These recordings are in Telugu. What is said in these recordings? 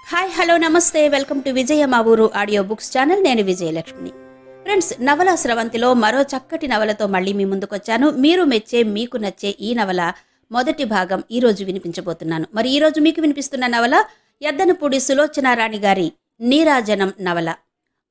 హాయ్ హలో నమస్తే వెల్కమ్ టు విజయ మా ఊరు ఆడియో బుక్స్ ఛానల్. నేను విజయలక్ష్మిని. ఫ్రెండ్స్, నవల స్రవంతిలో మరో చక్కటి నవలతో మళ్ళీ మీ ముందుకొచ్చాను. మీరు మెచ్చే మీకు నచ్చే ఈ నవల మొదటి భాగం ఈరోజు వినిపించబోతున్నాను. మరి ఈరోజు మీకు వినిపిస్తున్న నవల యద్దనపూడి సులోచనారాణి గారి నీరాజనం నవల.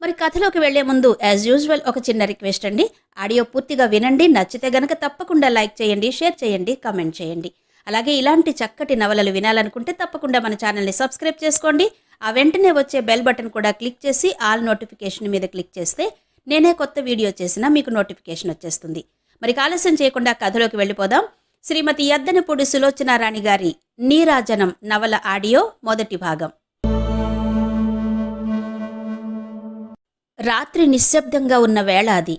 మరి కథలోకి వెళ్లే ముందు యాజ్ యూజువల్ ఒక చిన్న రిక్వెస్ట్ అండి. ఆడియో పూర్తిగా వినండి. నచ్చితే గనక తప్పకుండా లైక్ చేయండి, షేర్ చేయండి, కామెంట్ చేయండి. అలాగే ఇలాంటి చక్కటి నవలలు వినాలనుకుంటే తప్పకుండా మన ఛానల్ని సబ్స్క్రైబ్ చేసుకోండి. ఆ వెంటనే వచ్చే బెల్ బటన్ కూడా క్లిక్ చేసి ఆల్ నోటిఫికేషన్ మీద క్లిక్ చేస్తే నేనే కొత్త వీడియో చేసినా మీకు నోటిఫికేషన్ వచ్చేస్తుంది. మరి ఆలస్యం చేయకుండా కథలోకి వెళ్ళిపోదాం. శ్రీమతి యద్దనపూడి సులోచనారాణి గారి నీరాజనం నవల ఆడియో మొదటి భాగం. రాత్రి నిశ్శబ్దంగా ఉన్న వేళ అది.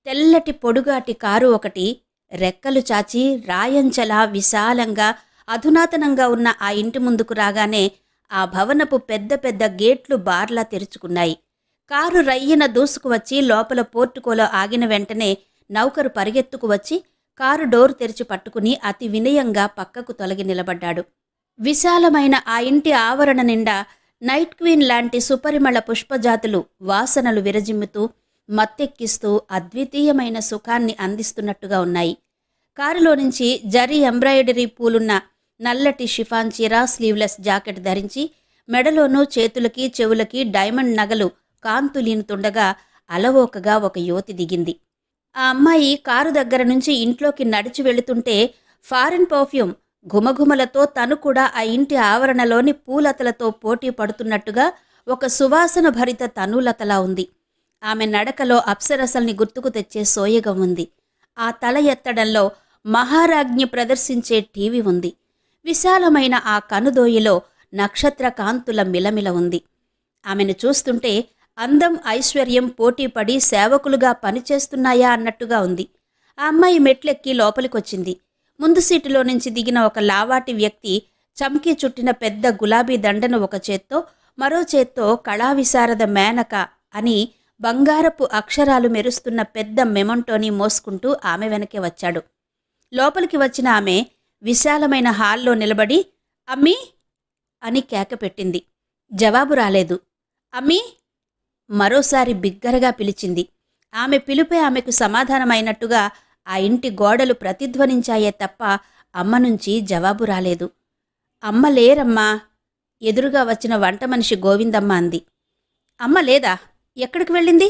తెల్లటి పొడుగాటి కారు ఒకటి రెక్కలు చాచి రాయంచలా విశాలంగా అధునాతనంగా ఉన్న ఆ ఇంటి ముందుకు రాగానే ఆ భవనపు పెద్ద పెద్ద గేట్లు బార్లా తెరుచుకున్నాయి. కారు రయ్యన దూసుకువచ్చి లోపల పోర్టుకోలో ఆగిన వెంటనే నౌకరు పరిగెత్తుకు వచ్చి కారు డోర్ తెరిచి పట్టుకుని అతి వినయంగా పక్కకు తొలగి నిలబడ్డాడు. విశాలమైన ఆ ఇంటి ఆవరణ నిండా నైట్ క్వీన్ లాంటి సుపరిమళ పుష్పజాతులు వాసనలు విరజిమ్ముతూ మత్తెక్కిస్తూ అద్వితీయమైన సుఖాన్ని అందిస్తున్నట్టుగా ఉన్నాయి. కారులో నుంచి జరీ ఎంబ్రాయిడరీ పూలున్న నల్లటి షిఫాన్ చీర, స్లీవ్లెస్ జాకెట్ ధరించి మెడలోనూ చేతులకి చెవులకి డైమండ్ నగలు కాంతులీనుతుండగా అలవోకగా ఒక యువతి దిగింది. ఆ అమ్మాయి కారు దగ్గర నుంచి ఇంట్లోకి నడిచి వెళుతుంటే ఫారిన్ పర్ఫ్యూమ్ ఘుమఘుమలతో తను కూడా ఆ ఇంటి ఆవరణలోని పూలతలతో పోటీ పడుతున్నట్టుగా ఒక సువాసన భరిత తనులతలా ఉంది. ఆమె నడకలో అప్సరసల్ని గుర్తుకు తెచ్చే సోయగం ఉంది. ఆ తల ఎత్తడంలో మహారాజ్ఞి ప్రదర్శించే టీవీ ఉంది. విశాలమైన ఆ కనుదోయిలో నక్షత్ర కాంతుల మిలమిల ఉంది. ఆమెను చూస్తుంటే అందం ఐశ్వర్యం పోటీపడి సేవకులుగా పనిచేస్తున్నాయా అన్నట్టుగా ఉంది. ఆ అమ్మాయి మెట్లెక్కి లోపలికొచ్చింది. ముందు సీటులో నుంచి దిగిన ఒక లావాటి వ్యక్తి చమ్కీ చుట్టిన పెద్ద గులాబీ దండను ఒక చేత్తో, మరో చేత్తో కళావిశారద మేనక అని బంగారపు అక్షరాలు మెరుస్తున్న పెద్ద మెమంటోని మోసుకుంటూ ఆమె వెనకే వచ్చాడు. లోపలికి వచ్చిన ఆమె విశాలమైన హాల్లో నిలబడి అమ్మీ అని కేకపెట్టింది. జవాబు రాలేదు. అమ్మీ మరోసారి బిగ్గరగా పిలిచింది. ఆమె పిలుపే ఆమెకు సమాధానమైనట్టుగా ఆ ఇంటి గోడలు ప్రతిధ్వనించాయే తప్ప అమ్మ నుంచి జవాబు రాలేదు. అమ్మ లేరమ్మా, ఎదురుగా వచ్చిన వంట మనిషి గోవిందమ్మ అంది. అమ్మ లేదా? ఎక్కడికి వెళ్ళింది?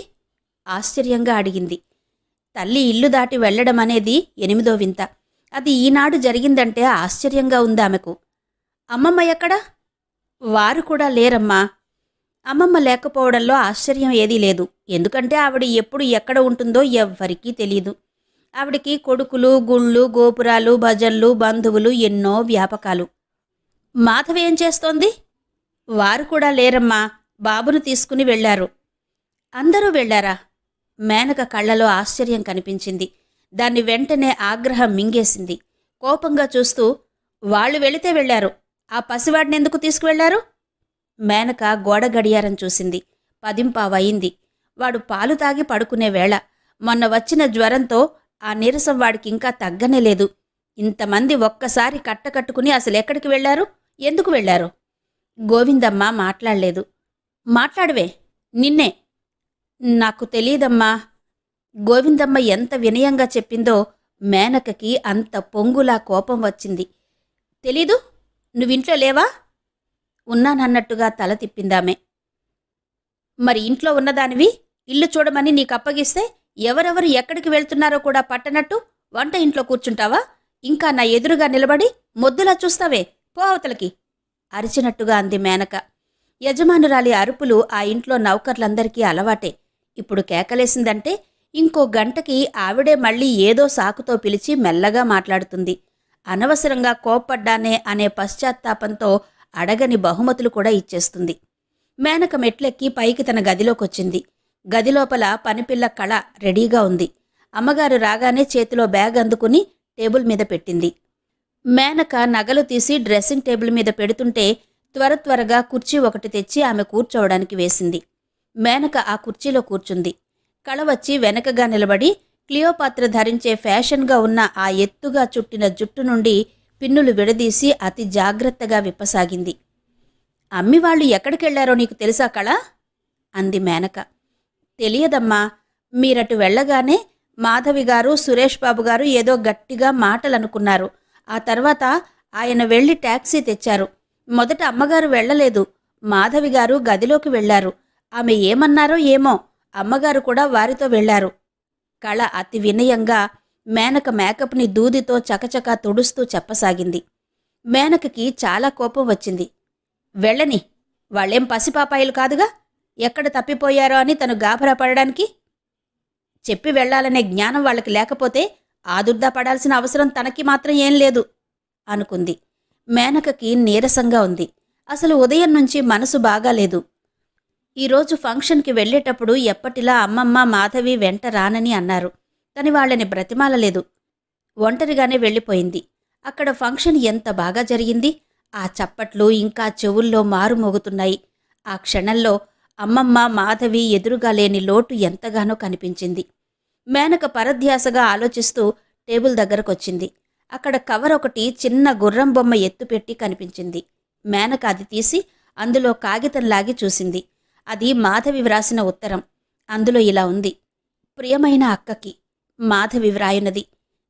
ఆశ్చర్యంగా అడిగింది. తల్లి ఇల్లు దాటి వెళ్లడం అనేది 8వ వింత. అది ఈనాడు జరిగిందంటే ఆశ్చర్యంగా ఉంది ఆమెకు. అమ్మమ్మ ఎక్కడా? వారు కూడా లేరమ్మా. అమ్మమ్మ లేకపోవడంలో ఆశ్చర్యం ఏదీ లేదు. ఎందుకంటే ఆవిడ ఎప్పుడు ఎక్కడ ఉంటుందో ఎవ్వరికీ తెలీదు. ఆవిడికి కొడుకులు, గుళ్ళు, గోపురాలు, భజన్లు, బంధువులు, ఎన్నో వ్యాపకాలు. మాధవి ఏం చేస్తోంది? వారు కూడా లేరమ్మా, బాబును తీసుకుని వెళ్లారు. అందరూ వెళ్లారా? మేనక కళ్లలో ఆశ్చర్యం కనిపించింది. దాన్ని వెంటనే ఆగ్రహం మింగేసింది. కోపంగా చూస్తూ, వాళ్ళు వెళితే వెళ్లారు, ఆ పసివాడినెందుకు తీసుకువెళ్లారు? మేనక గోడ గడియారం చూసింది. 10:15 వాడు పాలు తాగి పడుకునే వేళ. మొన్న వచ్చిన జ్వరంతో ఆ నీరసం వాడికింకా తగ్గనేలేదు. ఇంతమంది ఒక్కసారి కట్టకట్టుకుని అసలెక్కడికి వెళ్లారు? ఎందుకు వెళ్లారు? గోవిందమ్మ మాట్లాడలేదు. మాట్లాడవే, నిన్నే. నాకు తెలీదమ్మా. గోవిందమ్మ ఎంత వినయంగా చెప్పిందో మేనకకి అంత పొంగులా కోపం వచ్చింది. తెలీదు? నువ్వింట్లో లేవా? ఉన్నానన్నట్టుగా తల తిప్పిందామె. మరి ఇంట్లో ఉన్నదానివి ఇల్లు చూడమని నీకప్పగిస్తే ఎవరెవరు ఎక్కడికి వెళ్తున్నారో కూడా పట్టనట్టు వంట ఇంట్లో కూర్చుంటావా? ఇంకా నా ఎదురుగా నిలబడి మొద్దులా చూస్తావే, పో అవతలకి అరిచినట్టుగా అంది మేనక. యజమానురాలి అరుపులు ఆ ఇంట్లో నౌకర్లందరికీ అలవాటే. ఇప్పుడు కేకలేసిందంటే ఇంకో గంటకి ఆవిడే మళ్ళీ ఏదో సాకుతో పిలిచి మెల్లగా మాట్లాడుతుంది. అనవసరంగా కోప్పడ్డానే అనే పశ్చాత్తాపంతో అడగని బహుమతులు కూడా ఇచ్చేస్తుంది. మేనక మెట్లెక్కి పైకి తన గదిలోకొచ్చింది. గదిలోపల పనిపిల్ల కళ రెడీగా ఉంది. అమ్మగారు రాగానే చేతిలో బ్యాగ్ అందుకుని టేబుల్ మీద పెట్టింది. మేనక నగలు తీసి డ్రెస్సింగ్ టేబుల్ మీద పెడుతుంటే త్వరగా కుర్చీ ఒకటి తెచ్చి ఆమె కూర్చోవడానికి వేసింది. మేనక ఆ కుర్చీలో కూర్చుంది. కళ వచ్చి వెనకగా నిలబడి క్లియోపాత్ర ధరించే ఫ్యాషన్గా ఉన్న ఆ ఎత్తుగా చుట్టిన జుట్టు నుండి పిన్నులు విడదీసి అతి జాగ్రత్తగా విప్పసాగింది. అమ్మి వాళ్ళు ఎక్కడికెళ్లారో నీకు తెలుసా కళ? అంది మేనక. తెలియదమ్మా. మీరటు వెళ్ళగానే మాధవిగారు, సురేష్ బాబుగారు ఏదో గట్టిగా మాటలనుకున్నారు. ఆ తర్వాత ఆయన వెళ్ళి టాక్సీ తెచ్చారు. మొదట అమ్మగారు వెళ్ళలేదు. మాధవిగారు గదిలోకి వెళ్లారు. ఆమె ఏమన్నారో ఏమో, అమ్మగారు కూడా వారితో వెళ్లారు. కళ అతి వినయంగా మేనక మేకప్ని దూదితో చకచకా తుడుస్తూ చెప్పసాగింది. మేనకకి చాలా కోపం వచ్చింది. వెళ్ళని, వాళ్ళేం పసిపాపాయిలు కాదుగా, ఎక్కడ తప్పిపోయారో అని తను గాభరా పడడానికి. చెప్పి వెళ్లాలనే జ్ఞానం వాళ్ళకి లేకపోతే ఆదుర్దా పడాల్సిన అవసరం తనకి మాత్రం ఏం లేదు అనుకుంది. మేనకకి నీరసంగా ఉంది. అసలు ఉదయం నుంచి మనసు బాగాలేదు. ఈరోజు ఫంక్షన్కి వెళ్లేటప్పుడు ఎప్పటిలా అమ్మమ్మ, మాధవి వెంట రానని అన్నారు. తని వాళ్ళని బ్రతిమాలలేదు. ఒంటరిగానే వెళ్ళిపోయింది. అక్కడ ఫంక్షన్ ఎంత బాగా జరిగింది. ఆ చప్పట్లు ఇంకా చెవుల్లో మారుమోగుతున్నాయి. ఆ క్షణంలో అమ్మమ్మ, మాధవి ఎదురుగా లేని లోటు ఎంతగానో కనిపించింది. మేనక పరధ్యాసగా ఆలోచిస్తూ టేబుల్ దగ్గరకొచ్చింది. అక్కడ కవర్ ఒకటి చిన్న గుర్రం బొమ్మ ఎత్తుపెట్టి కనిపించింది. మేనక అది తీసి అందులో కాగితం లాగి చూసింది. అది మాధవి వ్రాసిన ఉత్తరం. అందులో ఇలా ఉంది: ప్రియమైన అక్కకి మాధవి వ్రాయునది.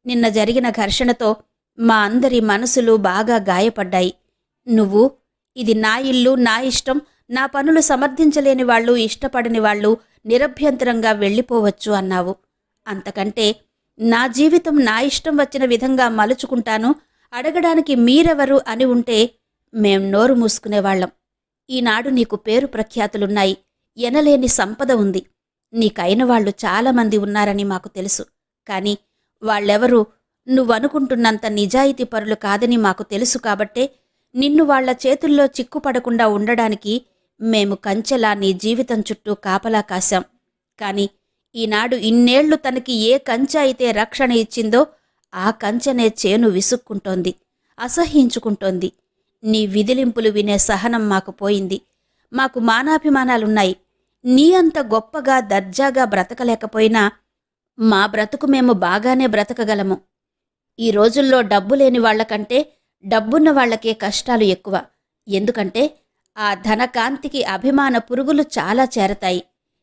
నిన్న జరిగిన ఘర్షణతో మా అందరి మనసులు బాగా గాయపడ్డాయి. నువ్వు, ఇది నా ఇల్లు, నా ఇష్టం, నా పనులు సమర్థించలేని వాళ్ళు, ఇష్టపడని వాళ్ళు నిరభ్యంతరంగా వెళ్ళిపోవచ్చు అన్నావు. అంతకంటే నా జీవితం నా ఇష్టం వచ్చిన విధంగా మలుచుకుంటాను, అడగడానికి మీరెవరు అని ఉంటే మేం నోరు మూసుకునేవాళ్లం. ఈనాడు నీకు పేరు ప్రఖ్యాతులున్నాయి, ఎనలేని సంపద ఉంది. నీకైన వాళ్ళు చాలామంది ఉన్నారని మాకు తెలుసు. కాని వాళ్ళెవరూ నువ్వనుకుంటున్నంత నిజాయితీ పరులు కాదని మాకు తెలుసు. కాబట్టే నిన్ను వాళ్ల చేతుల్లో చిక్కుపడకుండా ఉండడానికి మేము కంచెలా నీ జీవితం చుట్టూ కాపలా కాశాం. కాని ఈనాడు ఇన్నేళ్లు తనకి ఏ కంచె అయితే రక్షణ ఇచ్చిందో ఆ కంచెనే చేను విసుక్కుంటోంది, అసహ్యించుకుంటోంది. నీ విదిలింపులు వినే సహనం మాకు పోయింది. మాకు మానాభిమానాలున్నాయి. నీ అంత గొప్పగా దర్జాగా బ్రతకలేకపోయినా మా బ్రతుకు మేము బాగానే బ్రతకగలము. ఈ రోజుల్లో డబ్బు లేని వాళ్లకంటే డబ్బున్న వాళ్లకే కష్టాలు ఎక్కువ. ఎందుకంటే ఆ ధనకాంతికి అభిమాన పురుగులు చాలా చేరతాయి.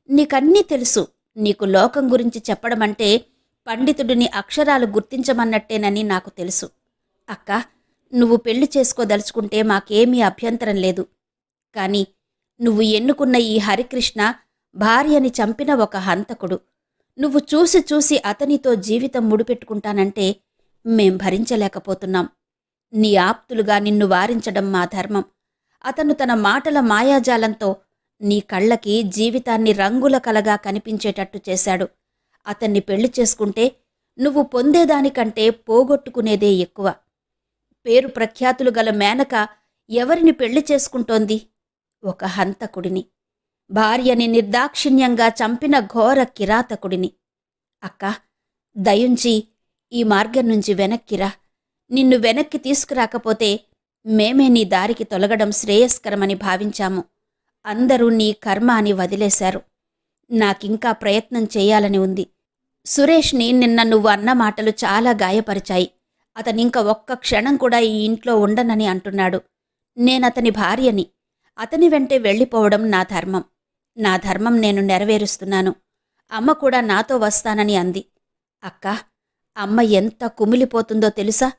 నీకన్నీ తెలుసు. నీకు లోకం గురించి చెప్పడమంటే పండితుడిని అక్షరాలు గుర్తించమన్నట్టేనని నాకు తెలుసు. అక్క, నువ్వు పెళ్లి చేసుకోదలుచుకుంటే మాకేమీ అభ్యంతరం లేదు. కాని నువ్వు ఎన్నుకున్న ఈ హరికృష్ణ భార్యని చంపిన ఒక హంతకుడు. నువ్వు చూసి చూసి అతనితో జీవితం ముడిపెట్టుకుంటానంటే మేం భరించలేకపోతున్నాం. నీ ఆప్తులుగా నిన్ను వారించడం మా ధర్మం. అతను తన మాటల మాయాజాలంతో నీ కళ్ళకి జీవితాన్ని రంగుల కలగా కనిపించేటట్టు చేశాడు. అతన్ని పెళ్లి చేసుకుంటే నువ్వు పొందేదానికంటే పోగొట్టుకునేదే ఎక్కువ. పేరు ప్రఖ్యాతులు గల మేనక ఎవరిని పెళ్లి చేసుకుంటోంది? ఒక హంతకుడిని, భార్యని నిర్దాక్షిణ్యంగా చంపిన ఘోర కిరాతకుడిని. అక్క, దయుంచి ఈ మార్గం నుంచి వెనక్కిరా. నిన్ను వెనక్కి తీసుకురాకపోతే మేమే నీ దారికి తొలగడం శ్రేయస్కరమని భావించాము. అందరూ నీ కర్మ అని వదిలేశారు. నాకింకా ప్రయత్నం చేయాలని ఉంది. సురేష్ని నిన్న నువ్వు అన్న మాటలు చాలా గాయపరిచాయి. అతనింక ఒక్క క్షణం కూడా ఈ ఇంట్లో ఉండనని అంటున్నాడు. నేనతని భార్యని. అతని వెంటే వెళ్ళిపోవడం నా ధర్మం. నా ధర్మం నేను నెరవేరుస్తున్నాను. అమ్మ కూడా నాతో వస్తానని అంది. అక్క, అమ్మ ఎంత కుమిలిపోతుందో తెలుసా?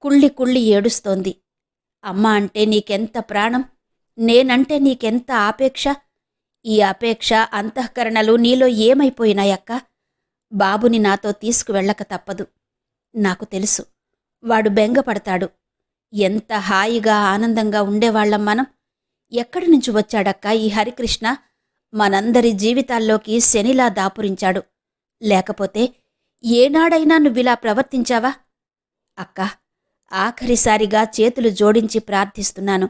కుళ్ళి కుళ్ళి ఏడుస్తోంది. అమ్మ అంటే నీకెంత ప్రాణం, నేనంటే నీకెంత ఆపేక్ష. ఈ అపేక్ష, అంతఃకరణలు నీలో ఏమైపోయినాయక్క? బాబుని నాతో తీసుకువెళ్ళక తప్పదు. నాకు తెలుసు, వాడు బెంగపడతాడు. ఎంత హాయిగా ఆనందంగా ఉండేవాళ్లం మనం. ఎక్కడి నుంచి వచ్చాడక్క ఈ హరికృష్ణ? మనందరి జీవితాల్లోకి శనిలా దాపురించాడు. లేకపోతే ఏనాడైనా నువ్విలా ప్రవర్తించావా? అక్క, ఆఖరిసారిగా చేతులు జోడించి ప్రార్థిస్తున్నాను.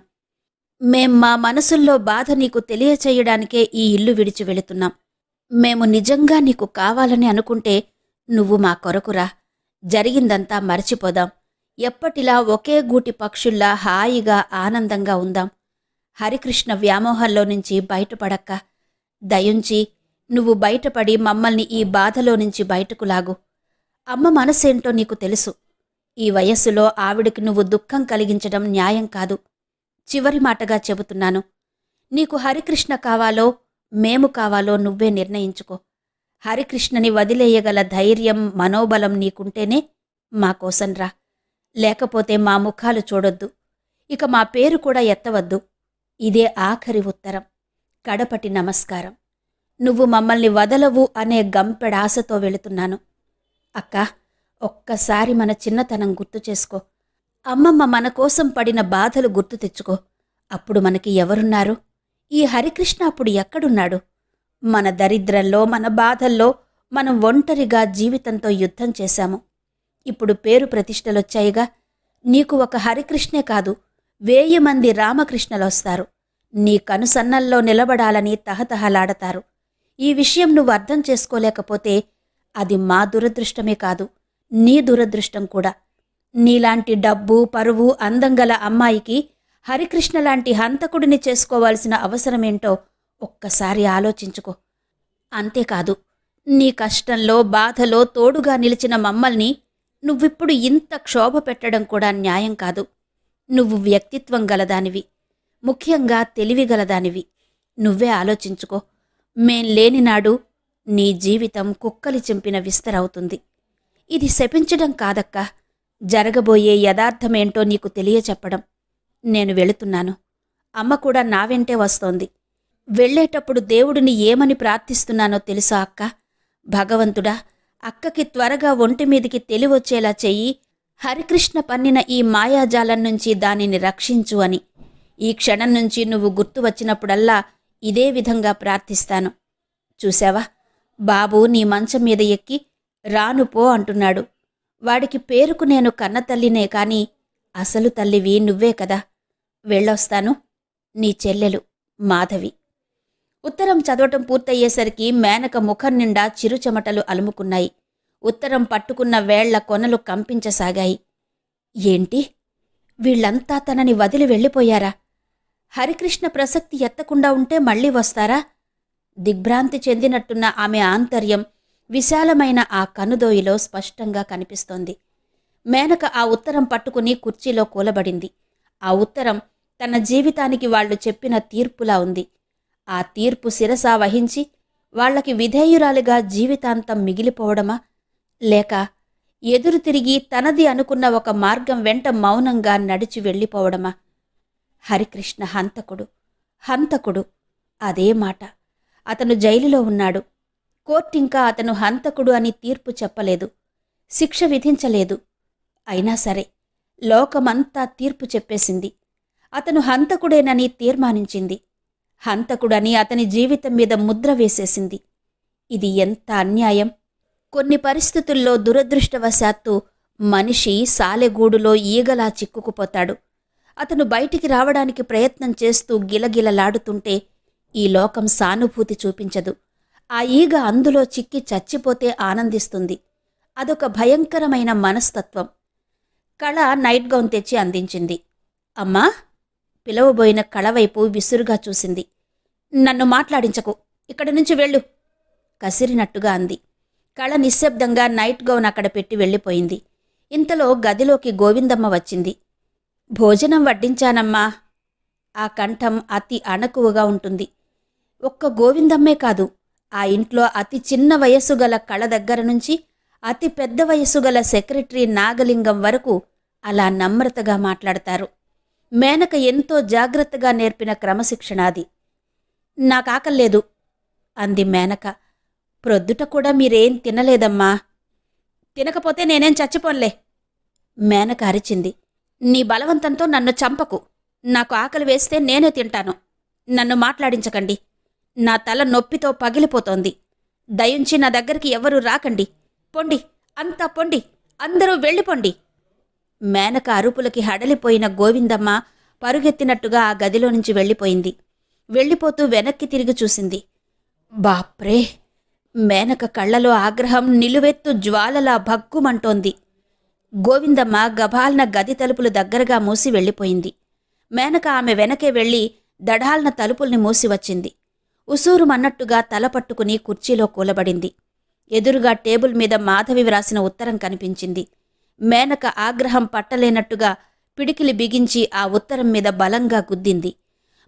మేం మా మనసుల్లో బాధ నీకు తెలియచేయడానికే ఈ ఇల్లు విడిచి వెళుతున్నాం. మేము నిజంగా నీకు కావాలని అనుకుంటే నువ్వు మా కొరకురా. జరిగిందంతా మరచిపోదాం. ఎప్పటిలా ఒకే గూటి పక్షుల్లా హాయిగా ఆనందంగా ఉందాం. హరికృష్ణ వ్యామోహంలో నుంచి బయటపడక్క. దయుంచి నువ్వు బయటపడి మమ్మల్ని ఈ బాధలో నుంచి బయటకు లాగు. అమ్మ మనసేంటో నీకు తెలుసు. ఈ వయస్సులో ఆవిడికి నువ్వు దుఃఖం కలిగించడం న్యాయం కాదు. చివరి మాటగా చెబుతున్నాను. నీకు హరికృష్ణ కావాలో మేము కావాలో నువ్వే నిర్ణయించుకో. హరికృష్ణని వదిలేయగల ధైర్యం, మనోబలం నీకుంటేనే మాకోసం రా. లేకపోతే మా ముఖాలు చూడొద్దు. ఇక మా పేరు కూడా ఎత్తవద్దు. ఇదే ఆఖరి ఉత్తరం, కడపటి నమస్కారం. నువ్వు మమ్మల్ని వదలవు అనే గంపెడాశతో వెళుతున్నాను. అక్కా, ఒక్కసారి మన చిన్నతనం గుర్తు చేసుకో. అమ్మమ్మ మన కోసం పడిన బాధలు గుర్తు తెచ్చుకో. అప్పుడు మనకి ఎవరున్నారు? ఈ హరికృష్ణ అప్పుడు ఎక్కడున్నాడు? మన దరిద్రంలో, మన బాధల్లో మనం ఒంటరిగా జీవితంతో యుద్ధం చేశాము. ఇప్పుడు పేరు ప్రతిష్టలొచ్చాయిగా. నీకు ఒక హరికృష్ణే కాదు, 1000 మంది రామకృష్ణలొస్తారు. నీ కనుసన్నల్లో నిలబడాలని తహతహలాడతారు. ఈ విషయం నువ్వు అర్థం చేసుకోలేకపోతే అది మా దురదృష్టమే కాదు, నీ దురదృష్టం కూడా. నీలాంటి డబ్బు, పరువు, అందంగల అమ్మాయికి హరికృష్ణ లాంటి హంతకుడిని చేసుకోవాల్సిన అవసరమేంటో ఒక్కసారి ఆలోచించుకో. అంతేకాదు, నీ కష్టంలో, బాధలో తోడుగా నిలిచిన మమ్మల్ని నువ్విప్పుడు ఇంత క్షోభ పెట్టడం కూడా న్యాయం కాదు. నువ్వు వ్యక్తిత్వం గలదానివి, ముఖ్యంగా తెలివిగలదానివి. నువ్వే ఆలోచించుకో. మేం లేనినాడు నీ జీవితం కుక్కలి చింపిన విస్తరవుతుంది. ఇది శపించడం కాదక్కా, జరగబోయే యథార్థమేంటో నీకు తెలియచెప్పడం. నేను వెళుతున్నాను. అమ్మ కూడా నా వెంటే వస్తోంది. వెళ్ళేటప్పుడు దేవుడిని ఏమని ప్రార్థిస్తున్నానో తెలుసా అక్క? భగవంతుడా, అక్కకి త్వరగా ఒంటి మీదికి తెలివొచ్చేలా చెయ్యి. హరికృష్ణ పన్నిన ఈ మాయాజాలం నుంచి దానిని రక్షించు అని. ఈ క్షణం నుంచి నువ్వు గుర్తు వచ్చినప్పుడల్లా ఇదే విధంగా ప్రార్థిస్తాను. చూశావా, బాబు నీ మంచం మీద ఎక్కి రానుపో అంటున్నాడు. వాడికి పేరుకు నేను కన్నతల్లినే కాని అసలు తల్లివి నువ్వే కదా. వెళ్ళొస్తాను. నీ చెల్లెలు మాధవి. ఉత్తరం చదవటం పూర్తయ్యేసరికి మేనక ముఖం నిండా చిరుచెమటలు అలుముకున్నాయి. ఉత్తరం పట్టుకున్న వేళ్ల కొనలు కంపించసాగాయి. ఏంటి, వీళ్లంతా తనని వదిలి వెళ్ళిపోయారా? హరికృష్ణ ప్రసక్తి ఎత్తకుండా ఉంటే మళ్లీ వస్తారా? దిగ్భ్రాంతి చెందినట్టున్న ఆమె ఆంతర్యం విశాలమైన ఆ కనుదోయిలో స్పష్టంగా కనిపిస్తోంది. మేనక ఆ ఉత్తరం పట్టుకుని కుర్చీలో కూలబడింది. ఆ ఉత్తరం తన జీవితానికి వాళ్లు చెప్పిన తీర్పులా ఉంది. ఆ తీర్పు శిరసా వహించి వాళ్లకి విధేయురాలిగా జీవితాంతం మిగిలిపోవడమా, లేక ఎదురు తిరిగి తనది అనుకున్న ఒక మార్గం వెంట మౌనంగా నడిచి వెళ్ళిపోవడమా? హరికృష్ణ హంతకుడు, హంతకుడు. అదే మాట. అతను జైలులో ఉన్నాడు. కోర్టింకా అతను హంతకుడు అని తీర్పు చెప్పలేదు, శిక్ష విధించలేదు. అయినా సరే లోకమంతా తీర్పు చెప్పేసింది. అతను హంతకుడేనని తీర్మానించింది. హంతకుడని అతని జీవితం మీద ముద్ర వేసేసింది. ఇది ఎంత అన్యాయం! కొన్ని పరిస్థితుల్లో దురదృష్టవశాత్తు మనిషి సాలెగూడులో ఈగలా చిక్కుకుపోతాడు. అతను బయటికి రావడానికి ప్రయత్నం చేస్తూ గిలగిలలాడుతుంటే ఈ లోకం సానుభూతి చూపించదు. ఆ ఈగ అందులో చిక్కి చచ్చిపోతే ఆనందిస్తుంది. అదొక భయంకరమైన మనస్తత్వం. కళ నైట్ గౌన్ తెచ్చి అందించింది. అమ్మా, పిలవబోయిన కళవైపు విసురుగా చూసింది. నన్ను మాట్లాడించకు, ఇక్కడి నుంచి వెళ్ళు, కసిరినట్టుగా అంది. కళ నిశ్శబ్దంగా నైట్ గౌన్ అక్కడ పెట్టి వెళ్ళిపోయింది. ఇంతలో గదిలోకి గోవిందమ్మ వచ్చింది. భోజనం వడ్డించానమ్మా. ఆ కంఠం అతి అణకువగా ఉంటుంది. ఒక్క గోవిందమ్మే కాదు, ఆ ఇంట్లో అతి చిన్న వయస్సు గల కళ దగ్గర నుంచి అతి పెద్ద వయస్సు గల సెక్రటరీ నాగలింగం వరకు అలా నమ్రతగా మాట్లాడతారు. మేనక ఎంతో జాగ్రత్తగా నేర్పిన క్రమశిక్షణ అది. నాకాకల్లేదు అంది మేనక. ప్రొద్దుట కూడా మీరేం తినలేదమ్మా. తినకపోతే నేనేం చచ్చిపోన్లే, మేనక అరిచింది. నీ బలవంతంతో నన్ను చంపకు. నాకు ఆకలి వేస్తే నేనే తింటాను. నన్ను మాట్లాడించకండి. నా తల నొప్పితో పగిలిపోతోంది. దయుంచి నా దగ్గరికి ఎవరూ రాకండి. పొండి, అంతా పొండి, అందరూ వెళ్ళిపోండి. మేనక అరుపులకి హడలిపోయిన గోవిందమ్మ పరుగెత్తినట్టుగా ఆ గదిలో నుంచి వెళ్ళిపోయింది. వెళ్ళిపోతూ వెనక్కి తిరిగి చూసింది. బాప్రే! మేనక కళ్లలో ఆగ్రహం నిలువెత్తు జ్వాలలా భగ్గుమంటోంది. గోవిందమ్మ గభాల్న గది తలుపులు దగ్గరగా మూసి వెళ్ళిపోయింది. మేనక ఆమె వెనకే వెళ్ళి దఢాల్న తలుపుల్ని మూసివచ్చింది. ఉసూరుమన్నట్టుగా తల పట్టుకుని కుర్చీలో కూలబడింది. ఎదురుగా టేబుల్ మీద మాధవి వ్రాసిన ఉత్తరం కనిపించింది. మేనక ఆగ్రహం పట్టలేనట్టుగా పిడికిలి బిగించి ఆ ఉత్తరం మీద బలంగా గుద్దింది.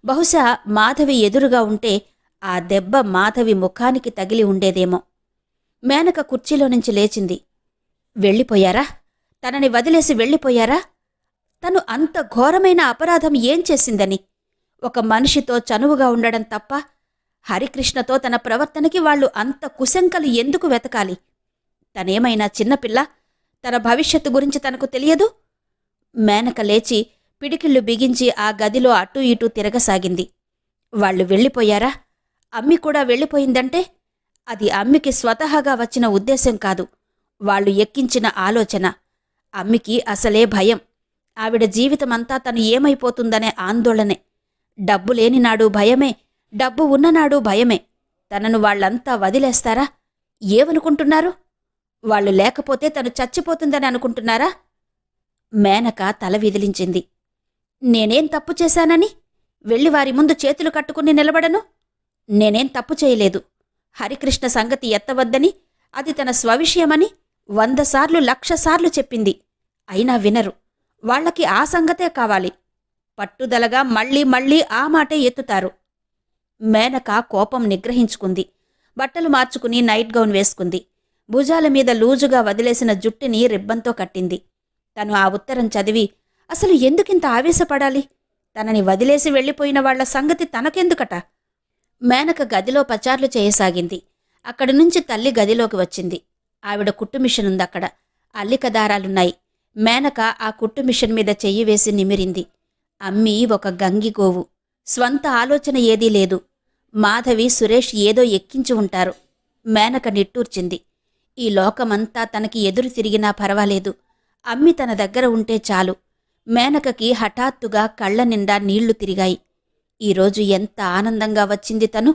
బహుశా మాధవి ఎదురుగా ఉంటే ఆ దెబ్బ మాధవి ముఖానికి తగిలి ఉండేదేమో. మేనక కుర్చీలో నుంచి లేచింది. వెళ్ళిపోయారా? తనని వదిలేసి వెళ్ళిపోయారా? తను అంత ఘోరమైన అపరాధం ఏం చేసిందని? ఒక మనిషితో చనువుగా ఉండడం తప్ప హరికృష్ణతో తన ప్రవర్తనకి వాళ్లు అంత కుశంకలు ఎందుకు వెతకాలి? తనేమైనా చిన్నపిల్ల? తన భవిష్యత్తు గురించి తనకు తెలియదు? మేనక లేచి పిడికిళ్ళు బిగించి ఆ గదిలో అటూ ఇటూ తిరగసాగింది. వాళ్లు వెళ్ళిపోయారా? అమ్మి కూడా వెళ్ళిపోయిందంటే అది అమ్మికి స్వతహాగా వచ్చిన ఉద్దేశం కాదు, వాళ్లు ఎక్కించిన ఆలోచన. అమ్మికి అసలే భయం. ఆవిడ జీవితమంతా తను ఏమైపోతుందనే ఆందోళనే. డబ్బు లేనినాడు భయమే, డబ్బు ఉన్ననాడు భయమే. తనను వాళ్లంతా వదిలేస్తారా? ఏమనుకుంటున్నారు? వాళ్లు లేకపోతే తను చచ్చిపోతుందని అనుకుంటున్నారా? మేనక తల విదిలించింది. నేనేం తప్పు చేశానని వెళ్ళి వారి ముందు చేతులు కట్టుకుని నిలబడను? నేనేం తప్పు చేయలేదు. హరికృష్ణ సంగతి ఎత్తవద్దని, అది తన స్వవిషయమని 100 సార్లు 1,00,000 సార్లు చెప్పింది. అయినా వినరు. వాళ్లకి ఆ సంగతే కావాలి. పట్టుదలగా మళ్లీ మళ్లీ ఆ మాటే ఎత్తుతారు. మేనక కోపం నిగ్రహించుకుంది. బట్టలు మార్చుకుని నైట్ గౌన్ వేసుకుంది. భుజాల మీద లూజుగా వదిలేసిన జుట్టుని రిబ్బన్తో కట్టింది. తను ఆ ఉత్తరం చదివి అసలు ఎందుకింత ఆవేశపడాలి? తనని వదిలేసి వెళ్ళిపోయిన వాళ్ల సంగతి తనకెందుకట? మేనక గదిలో పచార్లు చేయసాగింది. అక్కడి నుంచి తల్లి గదిలోకి వచ్చింది. ఆవిడ కుట్టు మిషనుందక్కడ. అల్లిక దారాలున్నాయి. మేనక ఆ కుట్టు మిషన్ మీద చెయ్యి వేసి నిమిరింది. అమ్మి ఒక గంగిగోవు. స్వంత ఆలోచన ఏదీ లేదు. మాధవి, సురేష్ ఏదో ఎక్కించి ఉంటారు. మేనక నిట్టూర్చింది. ఈ లోకమంతా తనకి ఎదురు తిరిగినా పర్వాలేదు, అమ్మి తన దగ్గర ఉంటే చాలు. మేనకకి హఠాత్తుగా కళ్ల నిండా నీళ్లు తిరిగాయి. ఈరోజు ఎంత ఆనందంగా వచ్చింది తను.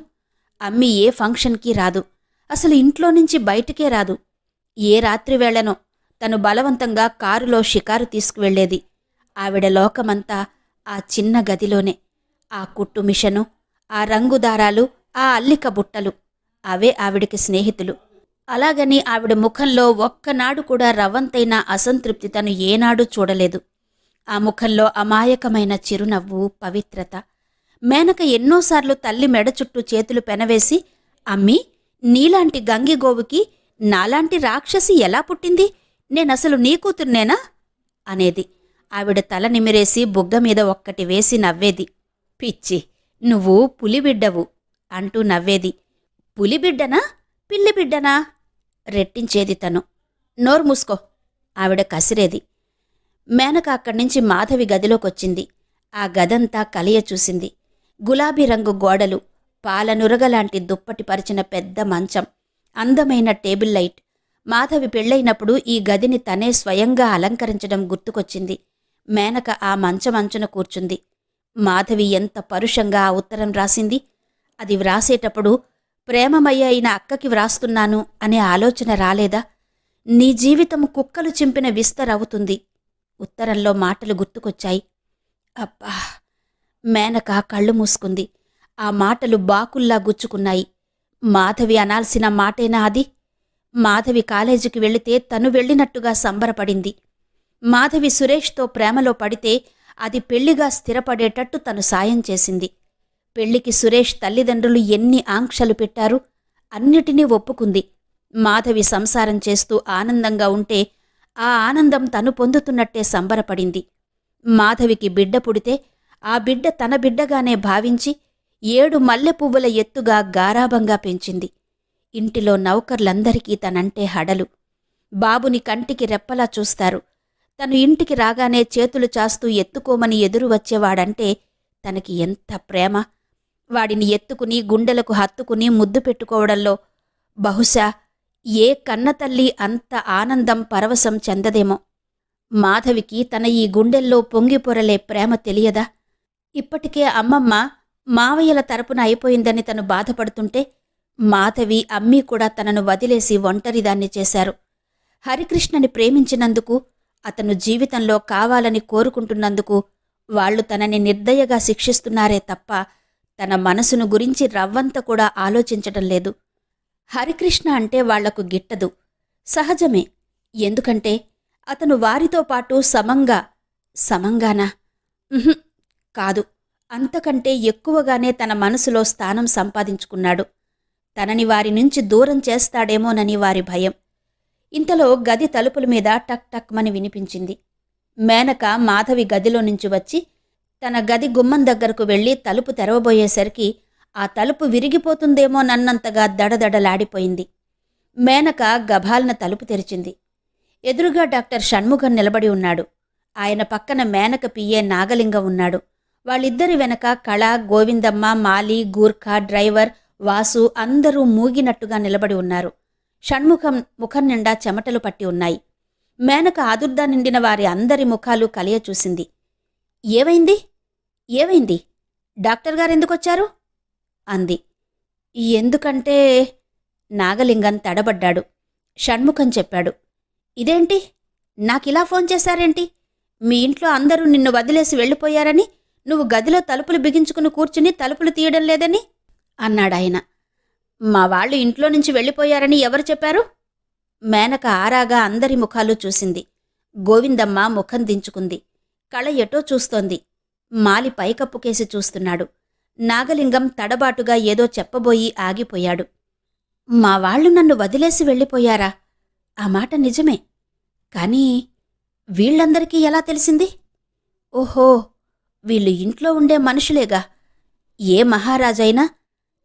అమ్మి ఏ ఫంక్షన్కీ రాదు. అసలు ఇంట్లో నుంచి బయటికే రాదు. ఏ రాత్రివేళనో తను బలవంతంగా కారులో షికారు తీసుకువెళ్లేది. ఆవిడ లోకమంతా ఆ చిన్న గదిలోనే. ఆ కుట్టు మిషను, ఆ రంగుదారాలు, ఆ అల్లిక బుట్టలు, అవే ఆవిడికి స్నేహితులు. అలాగని ఆవిడ ముఖంలో ఒక్కనాడు కూడా రవ్వంతైనా అసంతృప్తి తను ఏనాడూ చూడలేదు. ఆ ముఖంలో అమాయకమైన చిరునవ్వు, పవిత్రత. మేనక ఎన్నోసార్లు తల్లి మెడ చుట్టూ చేతులు పెనవేసి, అమ్మీ, నీలాంటి గంగిగోవుకి నాలాంటి రాక్షసి ఎలా పుట్టింది? నేనసలు నీ కూతుర్నేనా అనేది. ఆవిడ తల నిమిరేసి బుగ్గమీద ఒక్కటి వేసి నవ్వేది. పిచ్చి, నువ్వు పులిబిడ్డవు అంటూ నవ్వేది. పులిబిడ్డనా, పిల్లిబిడ్డనా రెట్టించేది తను. నోరు మూసుకో ఆవిడ కసిరేది. మేనక అక్కడ్నుంచి మాధవి గదిలోకొచ్చింది. ఆ గదంతా కలియ చూసింది. గులాబీ రంగు గోడలు, పాలనురగలాంటి దుప్పటి పరిచిన పెద్ద మంచం, అందమైన టేబుల్ లైట్. మాధవి పెళ్లైనప్పుడు ఈ గదిని తనే స్వయంగా అలంకరించడం గుర్తుకొచ్చింది. మేనక ఆ మంచమంచున కూర్చుంది. మాధవి ఎంత పరుషంగా ఆ ఉత్తరం రాసింది. అది వ్రాసేటప్పుడు ప్రేమమయ్య అయిన అక్కకి వ్రాస్తున్నాను అనే ఆలోచన రాలేదా? నీ జీవితం కుక్కలు చింపిన విస్తరవుతుంది. ఉత్తరంలో మాటలు గుర్తుకొచ్చాయి. అబ్బా! మేనక కళ్ళు మూసుకుంది. ఆ మాటలు బాకుల్లా గుచ్చుకున్నాయి. మాధవి అనాల్సిన మాటేనా అది? మాధవి కాలేజీకి వెళితే తను వెళ్ళినట్టుగా సంబరపడింది. మాధవి సురేష్తో ప్రేమలో పడితే అది పెళ్లిగా స్థిరపడేటట్టు తను సాయం చేసింది. పెళ్లికి సురేష్ తల్లిదండ్రులు ఎన్ని ఆంక్షలు పెట్టారు, అన్నిటినీ ఒప్పుకుంది. మాధవి సంసారం చేస్తూ ఆనందంగా ఉంటే ఆ ఆనందం తను పొందుతున్నట్టే సంబరపడింది. మాధవికి బిడ్డ పుడితే ఆ బిడ్డ తన బిడ్డగానే భావించి 7 మల్లెపువ్వుల ఎత్తుగా గారాబంగా పెంచింది. ఇంటిలో నౌకర్లందరికీ తనంటే హడలు. బాబుని కంటికి రెప్పలా చూస్తారు. తను ఇంటికి రాగానే చేతులు చాస్తూ ఎత్తుకోమని ఎదురు వచ్చేవాడంటే తనకి ఎంత ప్రేమ! వాడిని ఎత్తుకుని గుండెలకు హత్తుకుని ముద్దు పెట్టుకోవడంలో బహుశా ఏ కన్నతల్లి అంత ఆనందం, పరవశం చెందదేమో. మాధవికి తన ఈ గుండెల్లో పొంగిపొరలే ప్రేమ తెలియదా? ఇప్పటికే అమ్మమ్మ, మావయ్యల తరపున అయిపోయిందని తను బాధపడుతుంటే మాధవి, అమ్మీ కూడా తనను వదిలేసి ఒంటరిదాన్ని చేశారు. హరికృష్ణని ప్రేమించినందుకు, అతను జీవితంలో కావాలని కోరుకుంటున్నందుకు వాళ్లు తనని నిర్దయగా శిక్షిస్తున్నారే తప్ప తన మనసును గురించి రవ్వంత కూడా ఆలోచించటం లేదు. హరికృష్ణ అంటే వాళ్లకు గిట్టదు. సహజమే. ఎందుకంటే అతను వారితో పాటు సమంగానా? కాదు, అంతకంటే ఎక్కువగానే తన మనసులో స్థానం సంపాదించుకున్నాడు. తనని వారి నుంచి దూరం చేస్తాడేమోనని వారి భయం. ఇంతలో గది తలుపుల మీద టక్ టక్ మని వినిపించింది. మేనక మాధవి గదిలో నుంచి వచ్చి తన గది గుమ్మం దగ్గరకు వెళ్లి తలుపు తెరవబోయేసరికి ఆ తలుపు విరిగిపోతుందేమోనన్నంతగా దడదడలాడిపోయింది. మేనక గభాలన తలుపు తెరిచింది. ఎదురుగా డాక్టర్ షణ్ముఖం నిలబడి ఉన్నాడు. ఆయన పక్కన మేనక పియ్యే నాగలింగం ఉన్నాడు. వాళ్ళిద్దరి వెనక కళ, గోవిందమ్మ, మాలి, గూర్ఖా, డ్రైవర్, వాసు అందరూ మూగినట్టుగా నిలబడి ఉన్నారు. షణ్ముఖం ముఖం నిండా చెమటలు పట్టి ఉన్నాయి. మేనక ఆదుర్దా నిండిన వారి అందరి ముఖాలు కలియ చూసింది. ఏమైంది? ఏమైంది? డాక్టర్ గారెందుకొచ్చారు? అంది. ఎందుకంటే నాగలింగం తడబడ్డాడు. షణ్ముఖం చెప్పాడు. ఇదేంటి? నాకిలా ఫోన్ చేశారేంటి? మీ ఇంట్లో అందరూ నిన్ను వదిలేసి వెళ్ళిపోయారని, నువ్వు గదిలో తలుపులు బిగించుకుని కూర్చుని తలుపులు తీయడం లేదని అన్నాడాయన. మా వాళ్ళు ఇంట్లో నుంచి వెళ్ళిపోయారని ఎవరు చెప్పారు? మేనక ఆరాగా అందరి ముఖాలు చూసింది. గోవిందమ్మ ముఖం దించుకుంది. కళ ఎటో చూస్తోంది. మాలి పైకప్పుకేసి చూస్తున్నాడు. నాగలింగం తడబాటుగా ఏదో చెప్పబోయి ఆగిపోయాడు. మా వాళ్ళు నన్ను వదిలేసి వెళ్ళిపోయారా? ఆ మాట నిజమే. కానీ వీళ్ళందరికీ ఎలా తెలిసింది? ఓహో, వీళ్ళు ఇంట్లో ఉండే మనుషులేగా. ఏ మహారాజైనా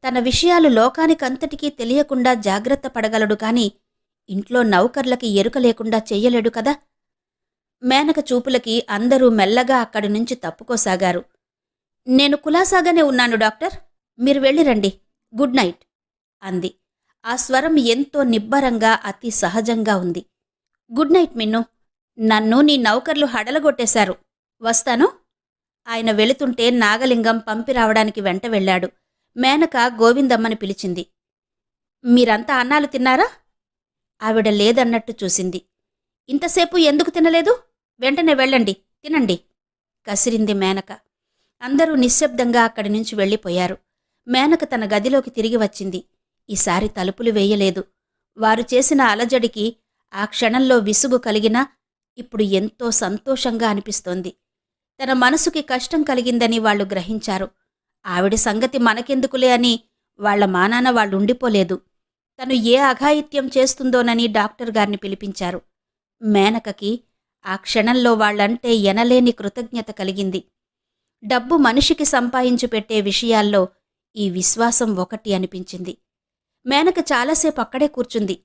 తన విషయాలు లోకానికంతటికీ తెలియకుండా జాగ్రత్త పడగలడు కాని ఇంట్లో నౌకర్లకి ఎరుక లేకుండా చెయ్యలేడు కదా. మేనక చూపులకి అందరూ మెల్లగా అక్కడి నుంచి తప్పుకోసాగారు. నేను కులాసాగానే ఉన్నాను డాక్టర్, మీరు వెళ్ళిరండి, గుడ్ నైట్ అంది. ఆ స్వరం ఎంతో నిబ్బరంగా అతి సహజంగా ఉంది. గుడ్ నైట్ మిన్ను, నన్ను నీ నౌకర్లు హడలగొట్టేశారు, వస్తాను. ఆయన వెళుతుంటే నాగలింగం పంపిరావడానికి వెంట వెళ్ళాడు. మేనక గోవిందమ్మని పిలిచింది. మీరంతా అన్నాలు తిన్నారా? ఆవిడ లేదన్నట్టు చూసింది. ఇంతసేపు ఎందుకు తినలేదు? వెంటనే వెళ్ళండి, తినండి కసిరింది మేనక. అందరూ నిశ్శబ్దంగా అక్కడి నుంచి వెళ్ళిపోయారు. మేనక తన గదిలోకి తిరిగి వచ్చింది. ఈసారి తలుపులు వేయలేదు. వారు చేసిన అలజడికి ఆ క్షణంలో విసుగు కలిగినా ఇప్పుడు ఎంతో సంతోషంగా అనిపిస్తోంది. తన మనసుకి కష్టం కలిగిందని వాళ్లు గ్రహించారు. ఆవిడ సంగతి మనకెందుకులే అని వాళ్ల మానాన వాళ్ళుండిపోలేదు. తను ఏ అఘాయిత్యం చేస్తుందోనని డాక్టర్ గారిని పిలిపించారు. మేనకకి ఆ క్షణంలో వాళ్లంటే ఎనలేని కృతజ్ఞత కలిగింది. డబ్బు మనిషికి సంపాదించి పెట్టే విషయాల్లో ఈ విశ్వాసం ఒకటి అనిపించింది. మేనక చాలాసేపు అక్కడే కూర్చుంది.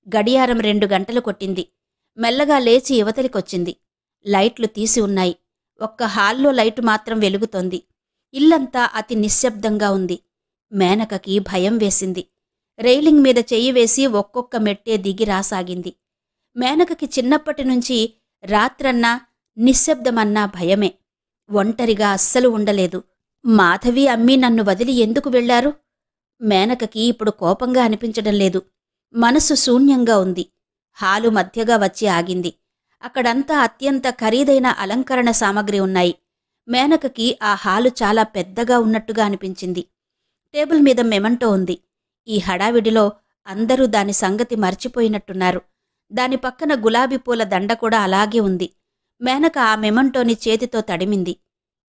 గడియారం 2 గంటలు కొట్టింది. మెల్లగా లేచి యువతలికొచ్చింది. లైట్లు తీసి ఉన్నాయి. ఒక్క హాల్లో లైటు మాత్రం వెలుగుతోంది. ఇల్లంతా అతి నిశ్శబ్దంగా ఉంది. మేనకకి భయం వేసింది. రైలింగ్ మీద చెయ్యి వేసి ఒక్కొక్క మెట్టే దిగి రాసాగింది. మేనకకి చిన్నప్పటినుంచి రాత్రన్నా నిశ్శబ్దమన్నా భయమే. ఒంటరిగా అస్సలు ఉండలేదు. మాధవి అమ్మీ నన్ను వదిలి ఎందుకు వెళ్లారు? మేనకకి ఇప్పుడు కోపంగా అనిపించడం లేదు. మనసు శూన్యంగా ఉంది. హాలు మధ్యగా వచ్చి ఆగింది. అక్కడంతా అత్యంత ఖరీదైన అలంకరణ సామగ్రి ఉన్నాయి. మేనకకి ఆ హాలు చాలా పెద్దగా ఉన్నట్టుగా అనిపించింది. టేబుల్ మీద మెమంటో ఉంది. ఈ హడావిడిలో అందరూ దాని సంగతి మర్చిపోయినట్టున్నారు. దాని పక్కన గులాబీ పూల దండ కూడా అలాగే ఉంది. మేనక ఆ మెమంటోని చేతితో తడిమింది.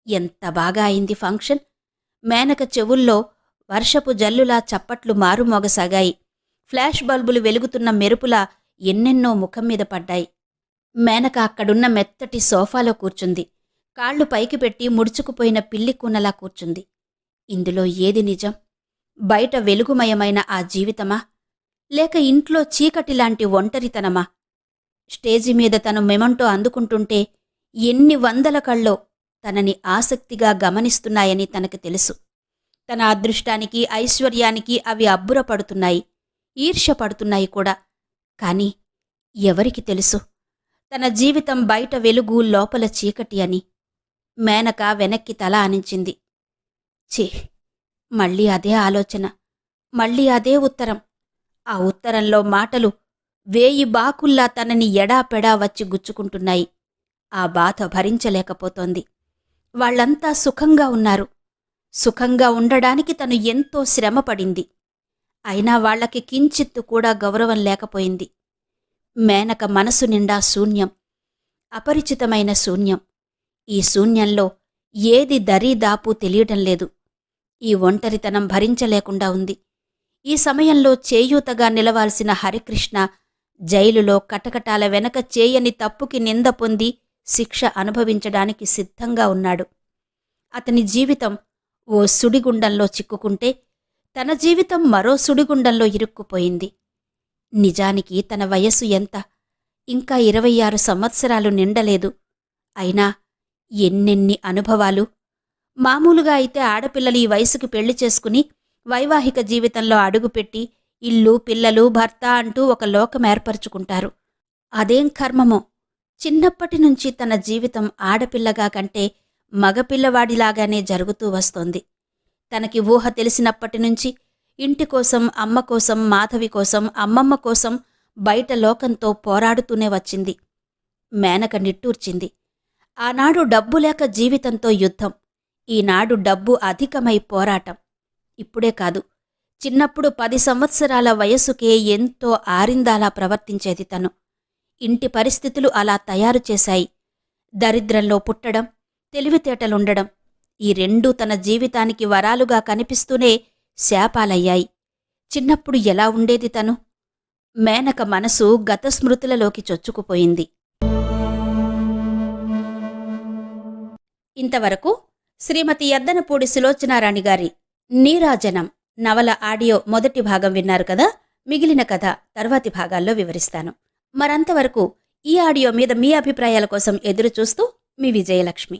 ఎంత బాగా అయింది ఫంక్షన్! మేనక చెవుల్లో వర్షపు జల్లులా చప్పట్లు మారుమోగసాగాయి. ఫ్లాష్ బల్బులు వెలుగుతున్న మెరుపులా ఎన్నెన్నో ముఖం మీద పడ్డాయి. మేనక అక్కడున్న మెత్తటి సోఫాలో కూర్చుంది. కాళ్లు పైకి పెట్టి ముడుచుకుపోయిన పిల్లి కూనలా కూర్చుంది. ఇందులో ఏది నిజం? బయట వెలుగుమయమైన ఆ జీవితమా, లేక ఇంట్లో చీకటిలాంటి ఒంటరితనమా? స్టేజి మీద తను మెమంటో అందుకుంటుంటే ఎన్ని వందల కళ్ళో తనని ఆసక్తిగా గమనిస్తున్నాయని తనకు తెలుసు. తన అదృష్టానికి, ఐశ్వర్యానికి అవి అబ్బురపడుతున్నాయి, ఈర్ష్యపడుతున్నాయి కూడా. కాని ఎవరికి తెలుసు తన జీవితం బయట వెలుగు, లోపల చీకటి అని? మేనక వెనక్కి తల ఆనించింది. ఛీ, మళ్ళీ అదే ఆలోచన, మళ్ళీ అదే ఉత్తరం. ఆ ఉత్తరంలో మాటలు 1000 బాకుల్లా తనని ఎడాపెడా వచ్చి గుచ్చుకుంటున్నాయి. ఆ బాధ భరించలేకపోతోంది. వాళ్లంతా సుఖంగా ఉన్నారు. సుఖంగా ఉండడానికి తను ఎంతో శ్రమపడింది. అయినా వాళ్లకి కించిత్తు కూడా గౌరవం లేకపోయింది. మేనక మనసు నిండా శూన్యం, అపరిచితమైన శూన్యం. ఈ శూన్యంలో ఏది దరీదాపు తెలియటం లేదు. ఈ ఒంటరితనం భరించలేకుండా ఉంది. ఈ సమయంలో చేయూతగా నిలవాల్సిన హరికృష్ణ జైలులో కటకటాల వెనక చేయని తప్పుకి నింద పొంది శిక్ష అనుభవించడానికి సిద్ధంగా ఉన్నాడు. అతని జీవితం ఓ సుడిగుండంలో చిక్కుకుంటే తన జీవితం మరో సుడిగుండంలో ఇరుక్కుపోయింది. నిజానికి తన వయస్సు ఎంత? ఇంకా 26 సంవత్సరాలు నిండలేదు. అయినా ఎన్నెన్ని అనుభవాలు! మామూలుగా అయితే ఆడపిల్లలు ఈ వయసుకి పెళ్లి చేసుకుని వైవాహిక జీవితంలో అడుగుపెట్టి ఇల్లు, పిల్లలు, భర్త అంటూ ఒక లోకం ఏర్పరచుకుంటారు. అదేం కర్మమో! చిన్నప్పటినుంచి తన జీవితం ఆడపిల్లగా కంటే మగపిల్లవాడిలాగానే జరుగుతూ వస్తోంది. తనకి ఊహ తెలిసినప్పటినుంచి ఇంటి కోసం, అమ్మ కోసం, మాధవి కోసం, అమ్మమ్మ కోసం బయట లోకంతో పోరాడుతూనే వచ్చింది. మేనక నిట్టూర్చింది. ఆనాడు డబ్బు లేక జీవితంతో యుద్ధం, ఈనాడు డబ్బు అధికమై పోరాటం. ఇప్పుడే కాదు, చిన్నప్పుడు 10 సంవత్సరాల వయసుకే ఎంతో ఆరిందాలా ప్రవర్తించేది తను. ఇంటి పరిస్థితులు అలా తయారు చేశాయి. దరిద్రంలో పుట్టడం, తెలివితేటలుండడం, ఈ రెండూ తన జీవితానికి వరాలుగా కనిపిస్తూనే శాపాలయ్యాయి. చిన్నప్పుడు ఎలా ఉండేది తను? మేనక మనసు గత స్మృతులలోకి చొచ్చుకుపోయింది. ఇంతవరకు శ్రీమతి యద్దనపూడి సులోచనారాణి గారి నీరాజనం నవల ఆడియో మొదటి భాగం విన్నారు కదా. మిగిలిన కథ తర్వాతి భాగాల్లో వివరిస్తాను. మరంతవరకు ఈ ఆడియో మీద మీ అభిప్రాయాల కోసం ఎదురుచూస్తూ మీ విజయలక్ష్మి.